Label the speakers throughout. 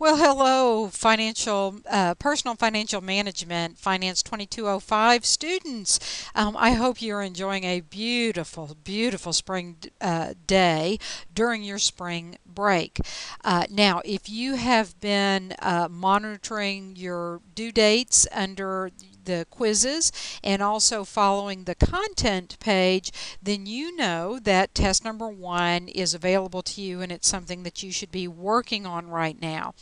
Speaker 1: Well, hello, personal financial management, Finance 2205 students. I hope you're enjoying a beautiful, beautiful spring day during your spring break. Now, if you have been monitoring your due dates under the quizzes and also following the content page, then you know that test number 1 is available to you and it's something that you should be working on right now.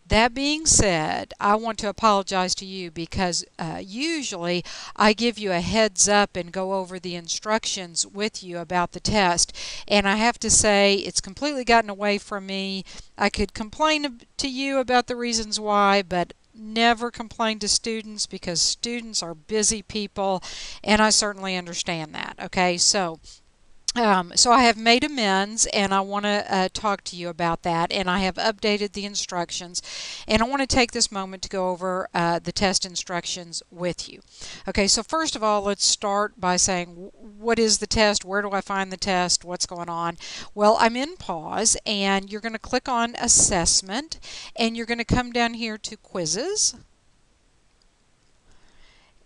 Speaker 1: That being said, I want to apologize to you because usually I give you a heads up and go over the instructions with you about the test. And I have to say it's completely gotten away from me. I could complain to you about the reasons why, but never complain to students because students are busy people, and I certainly understand that. Okay, so I have made amends and I want to talk to you about that, and I have updated the instructions, and I want to take this moment to go over the test instructions with you. Okay, so first of all, let's start by saying, what is the test? Where do I find the test? What's going on? Well, I'm in pause, and you're going to click on assessment, and you're going to come down here to quizzes,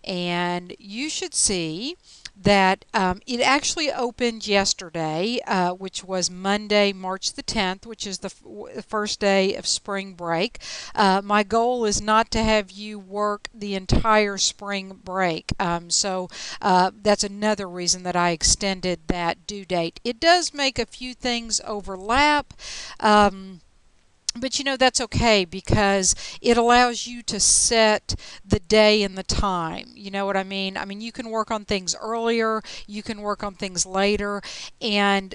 Speaker 1: and you should see that it actually opened yesterday, which was Monday, March the 10th, which is the first day of spring break. My goal is not to have you work the entire spring break, so that's another reason that I extended that due date. It does make a few things overlap. But you know, that's okay because it allows you to set the day and the time. You know what I mean? I mean, you can work on things earlier, you can work on things later, and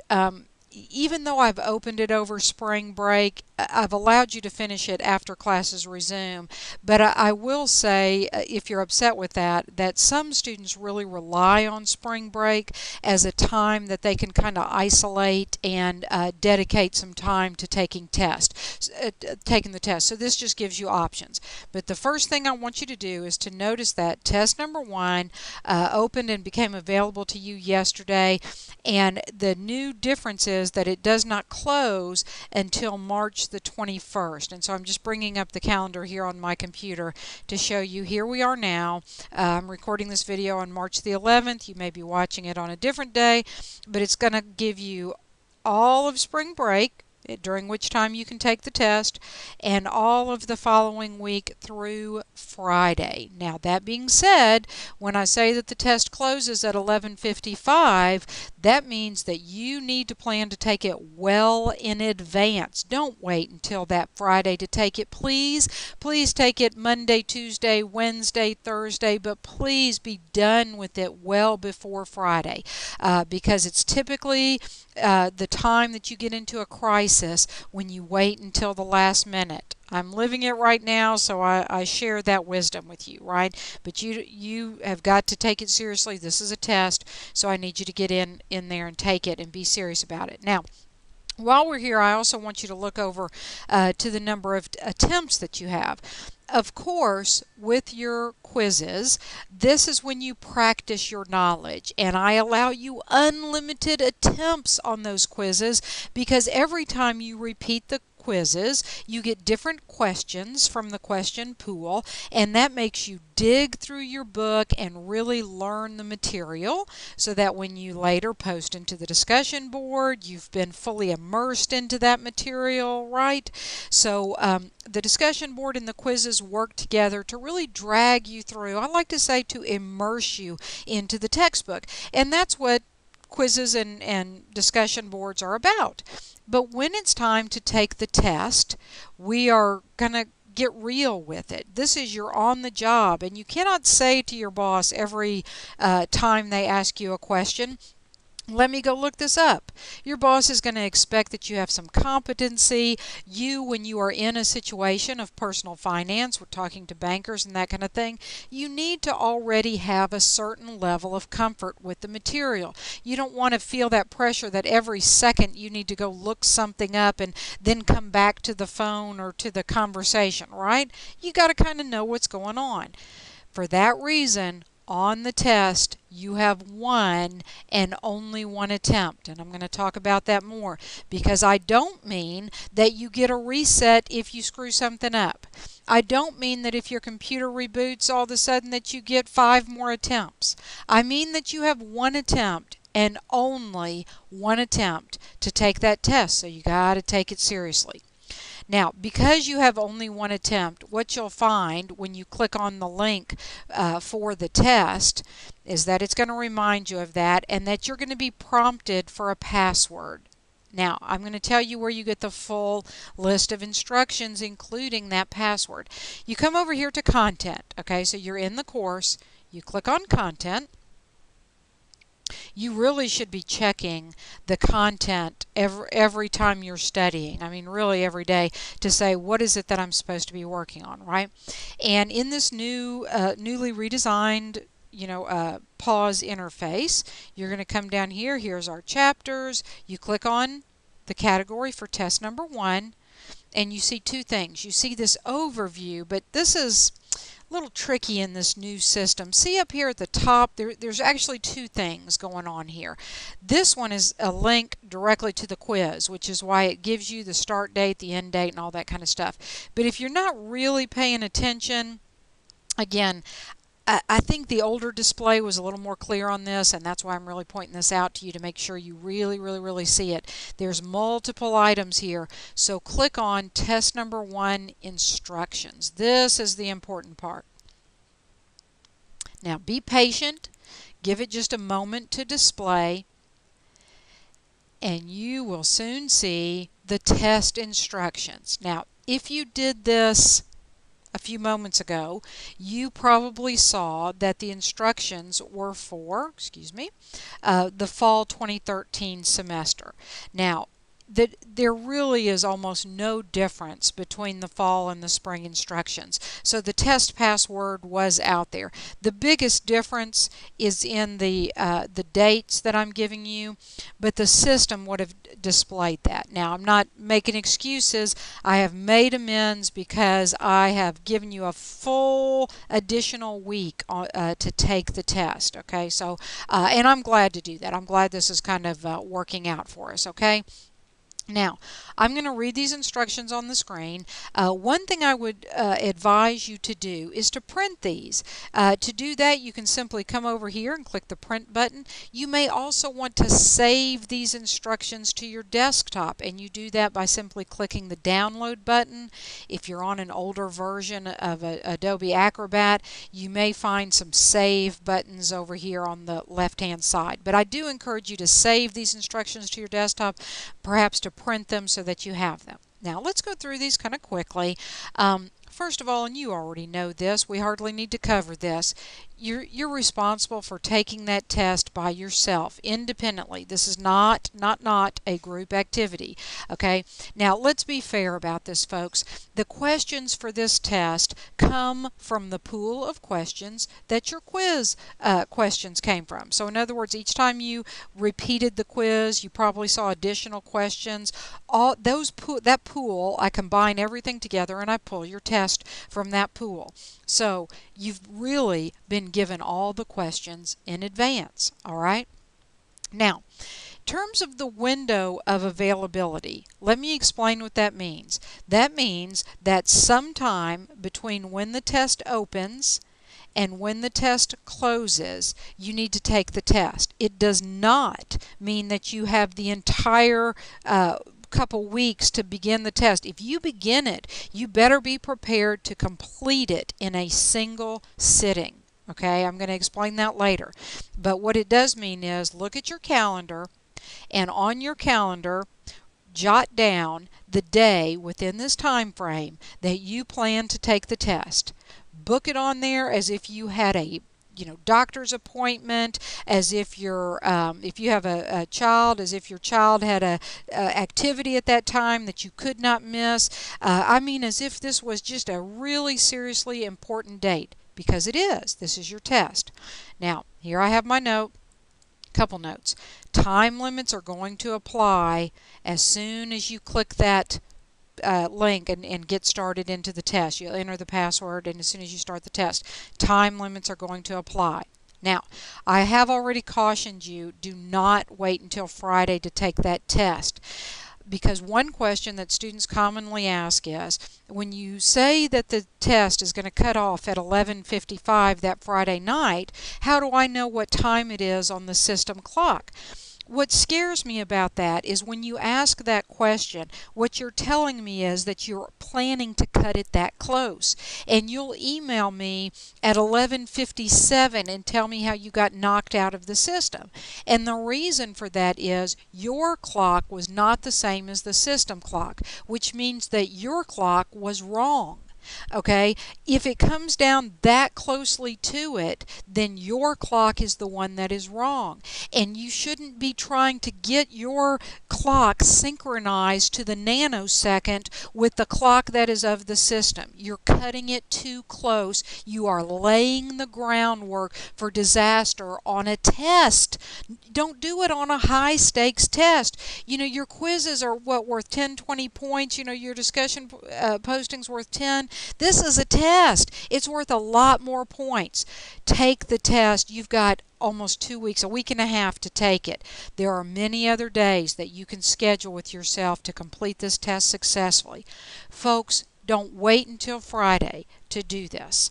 Speaker 1: even though I've opened it over spring break, I've allowed you to finish it after classes resume. But I will say, if you're upset with that, that some students really rely on spring break as a time that they can kind of isolate and dedicate some time to taking the test. So this just gives you options. But the first thing I want you to do is to notice that test number 1 opened and became available to you yesterday, and the new difference is that it does not close until March the 21st. And so I'm just bringing up the calendar here on my computer to show you. Here we are now. I'm recording this video on March the 11th. You may be watching it on a different day, but it's going to give you all of spring break, during which time you can take the test, and all of the following week through Friday. Now, that being said, when I say that the test closes at 11:55, that means that you need to plan to take it well in advance. Don't wait until that Friday to take it. Please take it Monday, Tuesday, Wednesday, Thursday, but please be done with it well before Friday, because it's typically the time that you get into a crisis when you wait until the last minute. I'm living it right now, so I share that wisdom with you, right? But you have got to take it seriously. This is a test, so I need you to get in there and take it and be serious about it. Now, while we're here, I also want you to look over to the number of attempts that you have. Of course, with your quizzes, this is when you practice your knowledge, and I allow you unlimited attempts on those quizzes because every time you repeat the quizzes, you get different questions from the question pool, and that makes you dig through your book and really learn the material so that when you later post into the discussion board, you've been fully immersed into that material, right? So the discussion board and the quizzes work together to really drag you through. I like to say to immerse you into the textbook, and that's what quizzes and discussion boards are about. But when it's time to take the test, we are going to get real with it. This is your on the job, and you cannot say to your boss every time they ask you a question, let me go look this up. Your boss is going to expect that you have some competency. When you are in a situation of personal finance, we're talking to bankers and that kind of thing, you need to already have a certain level of comfort with the material. You don't want to feel that pressure that every second you need to go look something up and then come back to the phone or to the conversation, right? You got to kind of know what's going on. For that reason, on the test, you have one and only one attempt. And I'm going to talk about that more, because I don't mean that you get a reset if you screw something up. I don't mean that if your computer reboots all of a sudden that you get 5 more attempts. I mean that you have one attempt and only one attempt to take that test, so you got to take it seriously. Now, because you have only one attempt, what you'll find when you click on the link for the test is that it's going to remind you of that, and that you're going to be prompted for a password. Now, I'm going to tell you where you get the full list of instructions, including that password. You come over here to Content. Okay, so you're in the course. You click on Content. You really should be checking the content every time you're studying. I mean, really every day, to say, what is it that I'm supposed to be working on, right? And in this newly redesigned pause interface, you're going to come down here. Here's our chapters. You click on the category for test number 1, and you see 2 things. You see this overview, but this is a little tricky in this new system. See up here at the top, there's actually 2 things going on here. This one is a link directly to the quiz, which is why it gives you the start date, the end date, and all that kind of stuff. But if you're not really paying attention, again, I think the older display was a little more clear on this, and that's why I'm really pointing this out to you, to make sure you really see it. There's multiple items here, so click on test number 1, instructions. This is the important part. Now be patient, give it just a moment to display, and you will soon see the test instructions. Now, if you did this a few moments ago, you probably saw that the instructions were for, the fall 2013 semester. Now, there really is almost no difference between the fall and the spring instructions. So the test password was out there. The biggest difference is in the dates that I'm giving you, but the system would have displayed that. Now, I'm not making excuses. I have made amends because I have given you a full additional week to take the test. Okay, so and I'm glad to do that. I'm glad this is kind of working out for us. Okay. Now, I'm going to read these instructions on the screen. One thing I would advise you to do is to print these. To do that, you can simply come over here and click the print button. You may also want to save these instructions to your desktop, and you do that by simply clicking the download button. If you're on an older version of Adobe Acrobat, you may find some save buttons over here on the left-hand side. But I do encourage you to save these instructions to your desktop, perhaps to print them so that you have them. Now let's go through these kind of quickly. First of all, and you already know this, we hardly need to cover this, you're responsible for taking that test by yourself, independently. This is not a group activity. Okay? Now let's be fair about this, folks. The questions for this test come from the pool of questions that your quiz questions came from. So in other words, each time you repeated the quiz, you probably saw additional questions. That pool, I combine everything together and I pull your test from that pool. So you've really been given all the questions in advance. All right? Now, in terms of the window of availability, let me explain what that means. That means that sometime between when the test opens and when the test closes, you need to take the test. It does not mean that you have the entire couple weeks to begin the test. If you begin it, you better be prepared to complete it in a single sitting. Okay, I'm going to explain that later. But what it does mean is, look at your calendar, and on your calendar, jot down the day within this time frame that you plan to take the test. Book it on there as if you had a doctor's appointment, as if if you have a child, as if your child had a activity at that time that you could not miss. I mean, as if this was just a really seriously important date, because it is. This is your test. Now, here I have my note. Couple notes. Time limits are going to apply as soon as you click that link and get started into the test. You'll enter the password, and as soon as you start the test, time limits are going to apply. Now, I have already cautioned you, do not wait until Friday to take that test. Because one question that students commonly ask is, when you say that the test is going to cut off at 11:55 that Friday night, how do I know what time it is on the system clock? What scares me about that is when you ask that question, what you're telling me is that you're planning to cut it that close. And you'll email me at 11:57 and tell me how you got knocked out of the system. And the reason for that is your clock was not the same as the system clock, which means that your clock was wrong. Okay, if it comes down that closely to it, then your clock is the one that is wrong. And you shouldn't be trying to get your clock synchronized to the nanosecond with the clock that is of the system. You're cutting it too close. You are laying the groundwork for disaster on a test. Don't do it on a high stakes test. You know, your quizzes are what, worth 10, 20 points. You know, your discussion posting's worth 10. This is a test. It's worth a lot more points. Take the test. You've got almost 2 weeks, a week and a half to take it. There are many other days that you can schedule with yourself to complete this test successfully. Folks, don't wait until Friday to do this.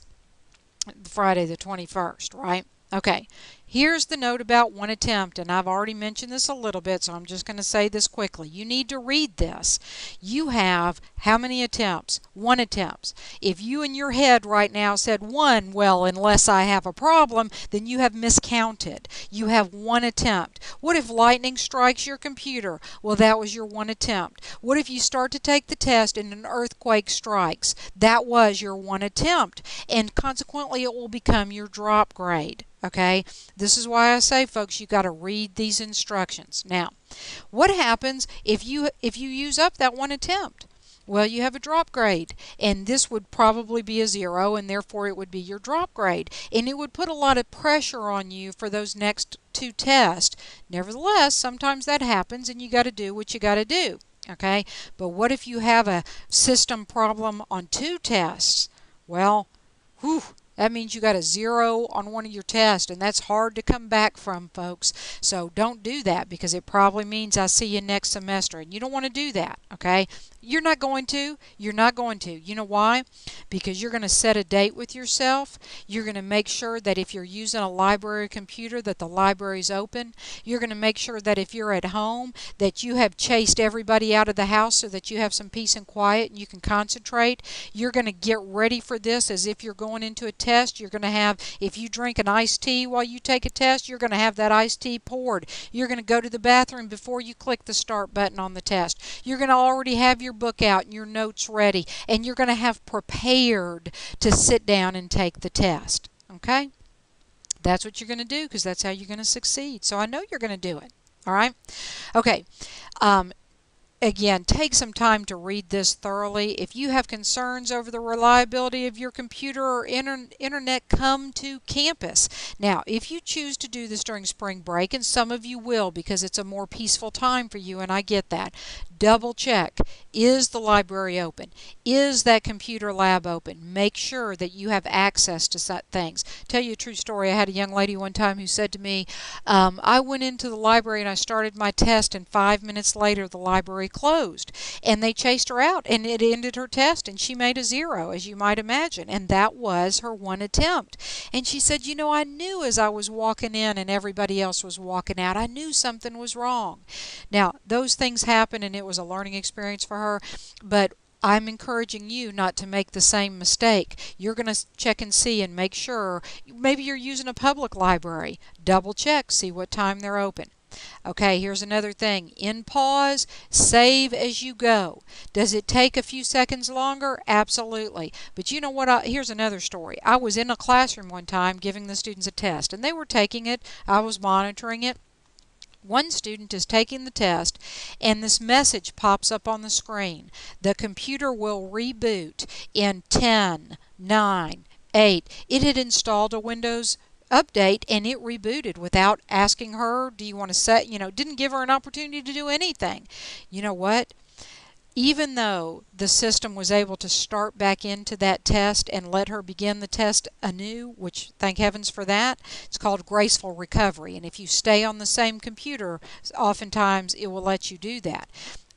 Speaker 1: Friday the 21st, right? Okay, here's the note about one attempt, and I've already mentioned this a little bit, so I'm just going to say this quickly. You need to read this. You have how many attempts? 1 attempt. If you in your head right now said 1, well, unless I have a problem, then you have miscounted. You have 1 attempt. What if lightning strikes your computer? Well, that was your 1 attempt. What if you start to take the test and an earthquake strikes? That was your 1 attempt, and consequently it will become your drop grade. Okay, this is why I say, folks, you got to read these instructions. Now, what happens if you use up that 1 attempt? Well, you have a drop grade, and this would probably be a 0, and therefore it would be your drop grade, and it would put a lot of pressure on you for those next 2 tests. Nevertheless, sometimes that happens, and you got to do what you got to do. Okay, but what if you have a system problem on 2 tests? Well, whew. That means you got a 0 on one of your tests, and that's hard to come back from, folks. So don't do that, because it probably means I see you next semester, and you don't want to do that, okay? You're not going to. You're not going to. You know why? Because you're going to set a date with yourself. You're going to make sure that if you're using a library computer that the library's open. You're going to make sure that if you're at home that you have chased everybody out of the house so that you have some peace and quiet and you can concentrate. You're going to get ready for this as if you're going into a test. You're going to have, if you drink an iced tea while you take a test, you're going to have that iced tea poured. You're going to go to the bathroom before you click the start button on the test. You're going to already have your book out and your notes ready, and you're going to have prepared to sit down and take the test. Okay? That's what you're going to do, because that's how you're going to succeed. So I know you're going to do it. All right? Okay. Again, take some time to read this thoroughly. If you have concerns over the reliability of your computer or internet, come to campus. Now, if you choose to do this during spring break, and some of you will because it's a more peaceful time for you, and I get that, double check. Is the library open? Is that computer lab open? Make sure that you have access to such things. Tell you a true story. I had a young lady one time who said to me, I went into the library and I started my test, and 5 minutes later the library closed, and they chased her out, and it ended her test, and she made a 0, as you might imagine, and that was her 1 attempt. And she said, you know, I knew as I was walking in and everybody else was walking out, I knew something was wrong. Now, those things happen, and it was a learning experience for her, but I'm encouraging you not to make the same mistake. You're going to check and see and make sure. Maybe you're using a public library. Double check, see what time they're open. Okay, here's another thing. In pause, save as you go. Does it take a few seconds longer? Absolutely. But you know what? Here's another story. I was in a classroom one time giving the students a test, and they were taking it. I was monitoring it. One student is taking the test, and this message pops up on the screen. The computer will reboot in 10, 9, 8. It had installed a Windows update, and it rebooted without asking her, do you want to set, didn't give her an opportunity to do anything. You know what? even though the system was able to start back into that test and let her begin the test anew, which thank heavens for that, it's called Graceful Recovery. And if you stay on the same computer, oftentimes it will let you do that.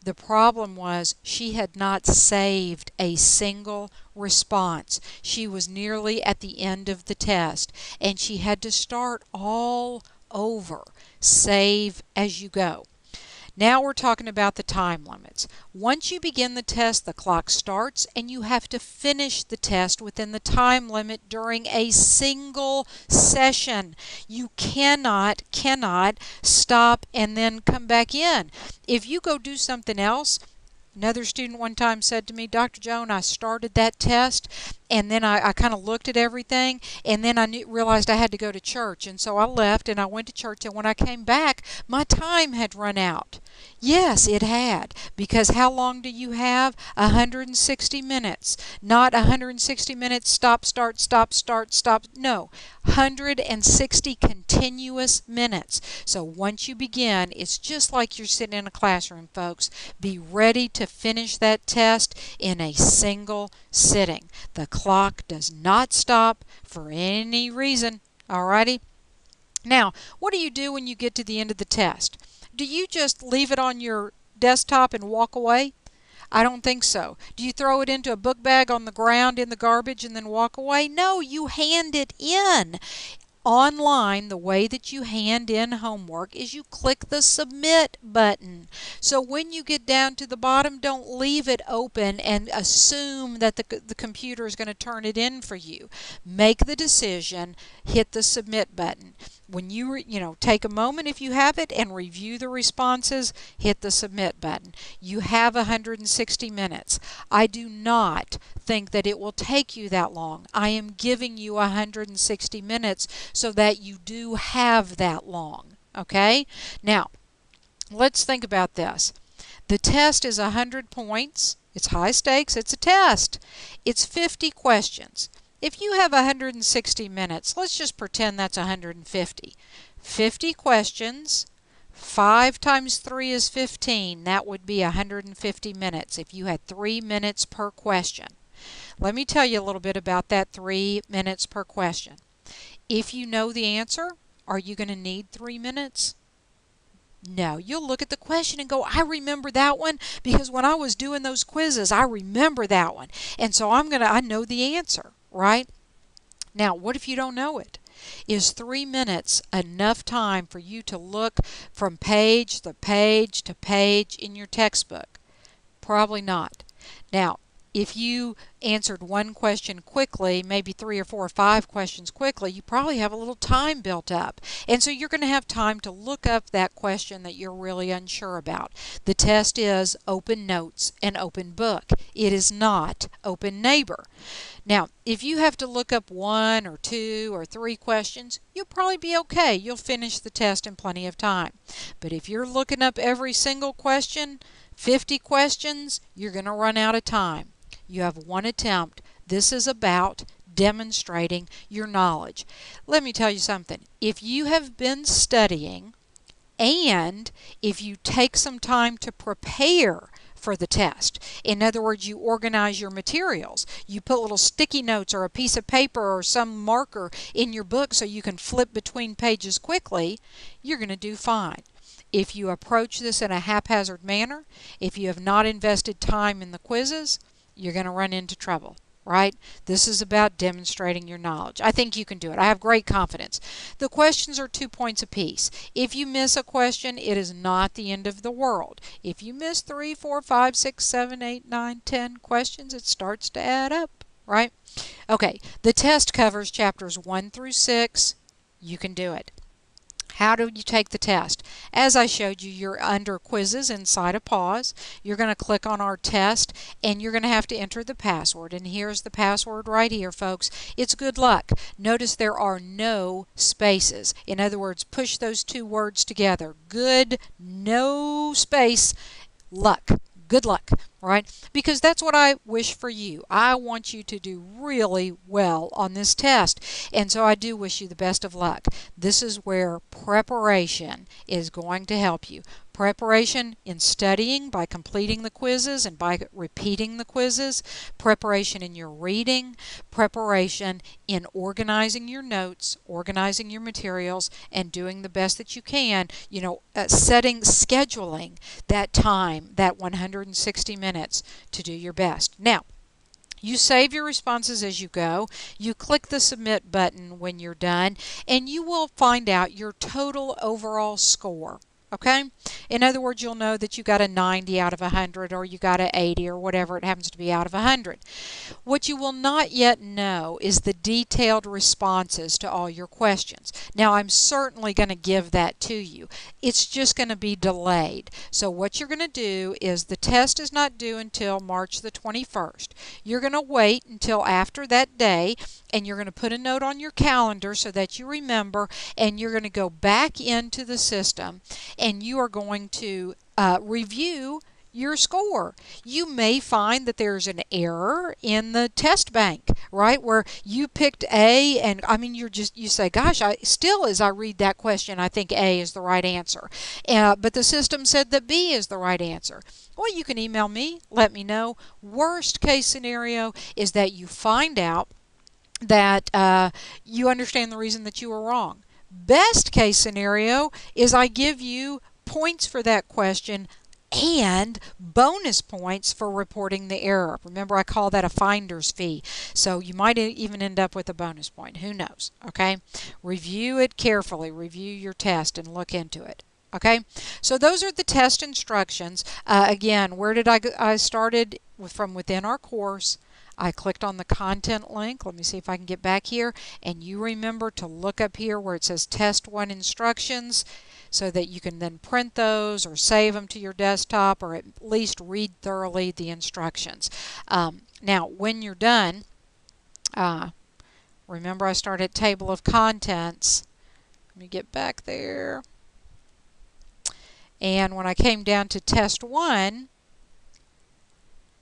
Speaker 1: The problem was she had not saved a single response. She was nearly at the end of the test, and she had to start all over. Save as you go. Now we're talking about the time limits. Once you begin the test, the clock starts and you have to finish the test within the time limit during a single session. You cannot stop and then come back in. If you go do something else, another student one time said to me, Dr. Joan, I started that test and then I kind of looked at everything and then I realized I had to go to church. And so I left and I went to church, and when I came back, my time had run out. Yes, it had, because how long do you have? 160 minutes. Not 160 minutes, stop, start, stop, start, stop. No, 160 continuous minutes. So once you begin, it's just like you're sitting in a classroom, folks. Be ready to finish that test in a single sitting. The clock does not stop for any reason. Alrighty? Now, what do you do when you get to the end of the test? Do you just leave it on your desktop and walk away? I don't think so. Do you throw it into a book bag on the ground in the garbage and then walk away? No, you hand it in. Online, the way that you hand in homework is you click the submit button. So when you get down to the bottom, don't leave it open and assume that the computer is going to turn it in for you. Make the decision, hit the submit button. When you take a moment if you have it and review the responses, hit the submit button. You have 160 minutes. I do not think that it will take you that long. I am giving you 160 minutes so that you do have that long. Okay? Now, let's think about this. The test is 100 points. It's high stakes. It's a test. It's 50 questions. If you have 160 minutes, let's just pretend that's 150. 50 questions, 5 times 3 is 15. That would be 150 minutes if you had 3 minutes per question. Let me tell you a little bit about that 3 minutes per question. If you know the answer, are you going to need 3 minutes? No, you'll look at the question and go, I remember that one because when I was doing those quizzes, I remember that one. And so I know the answer, right? Now, what if you don't know it? Is 3 minutes enough time for you to look from page to page to page in your textbook? Probably not. Now, if you answered one question quickly, maybe 3 or 4 or 5 questions quickly, you probably have a little time built up. And so you're going to have time to look up that question that you're really unsure about. The test is open notes and open book. It is not open neighbor. Now, if you have to look up 1 or 2 or 3 questions, you'll probably be okay. You'll finish the test in plenty of time. But if you're looking up every single question, 50 questions, you're going to run out of time. You have one attempt. This is about demonstrating your knowledge. Let me tell you something. If you have been studying and if you take some time to prepare for the test, in other words, you organize your materials, you put little sticky notes or a piece of paper or some marker in your book so you can flip between pages quickly, you're going to do fine. If you approach this in a haphazard manner, if you have not invested time in the quizzes, you're going to run into trouble, right? This is about demonstrating your knowledge. I think you can do it. I have great confidence. The questions are 2 points apiece. If you miss a question, it is not the end of the world. If you miss 3, 4, 5, 6, 7, 8, 9, 10 questions, it starts to add up, right? Okay, the test covers chapters 1 through 6. You can do it. How do you take the test? As I showed you, you're under quizzes inside a pause. You're going to click on our test and you're going to have to enter the password. And here's the password right here, folks. It's good luck. Notice there are no spaces. In other words, push those 2 words together. Good, no space, luck. Good luck, right? Because that's what I wish for you. I want you to do really well on this test. And so I do wish you the best of luck. This is where preparation is going to help you. Preparation in studying by completing the quizzes and by repeating the quizzes. Preparation in your reading. Preparation in organizing your notes, organizing your materials, and doing the best that you can, scheduling that time, that 160 minutes to do your best. Now, you save your responses as you go. You click the submit button when you're done, and you will find out your total overall score. Okay? In other words, you'll know that you got a 90 out of 100, or you got an 80, or whatever it happens to be out of 100. What you will not yet know is the detailed responses to all your questions. Now, I'm certainly going to give that to you. It's just going to be delayed. So what you're going to do is, the test is not due until March the 21st. You're going to wait until after that day, and you're going to put a note on your calendar so that you remember, and you're going to go back into the system, and you are going to review your score. You may find that there's an error in the test bank, right, where you picked A, and I mean, you say, gosh, as I read that question, I think A is the right answer, but the system said that B is the right answer. Well, you can email me, let me know. Worst case scenario is that you find out that you understand the reason that you were wrong. Best case scenario is I give you points for that question and bonus points for reporting the error. Remember, I call that a finder's fee. So you might even end up with a bonus point. Who knows? Okay? Review it carefully. Review your test and look into it. Okay? So those are the test instructions. Again, where did I started from within our course. I clicked on the content link. Let me see if I can get back here. And you remember to look up here where it says Test 1 Instructions, so that you can then print those or save them to your desktop, or at least read thoroughly the instructions. Now, when you're done, remember I started at Table of Contents. Let me get back there. And when I came down to Test 1,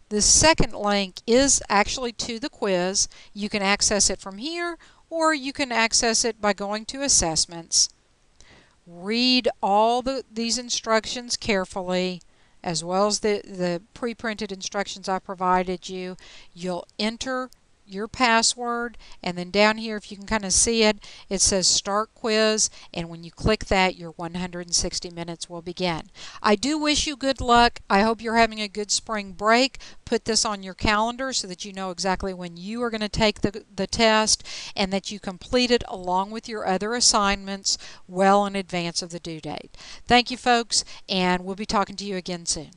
Speaker 1: the second link is actually to the quiz. You can access it from here, or you can access it by going to Assessments. Read all these instructions carefully, as well as the pre-printed instructions I provided you. You'll enter your password, and then down here, if you can kind of see it, it says Start Quiz, and when you click that, your 160 minutes will begin. I do wish you good luck. I hope you're having a good spring break. Put this on your calendar so that you know exactly when you are going to take the test, and that you complete it along with your other assignments well in advance of the due date. Thank you, folks, and we'll be talking to you again soon.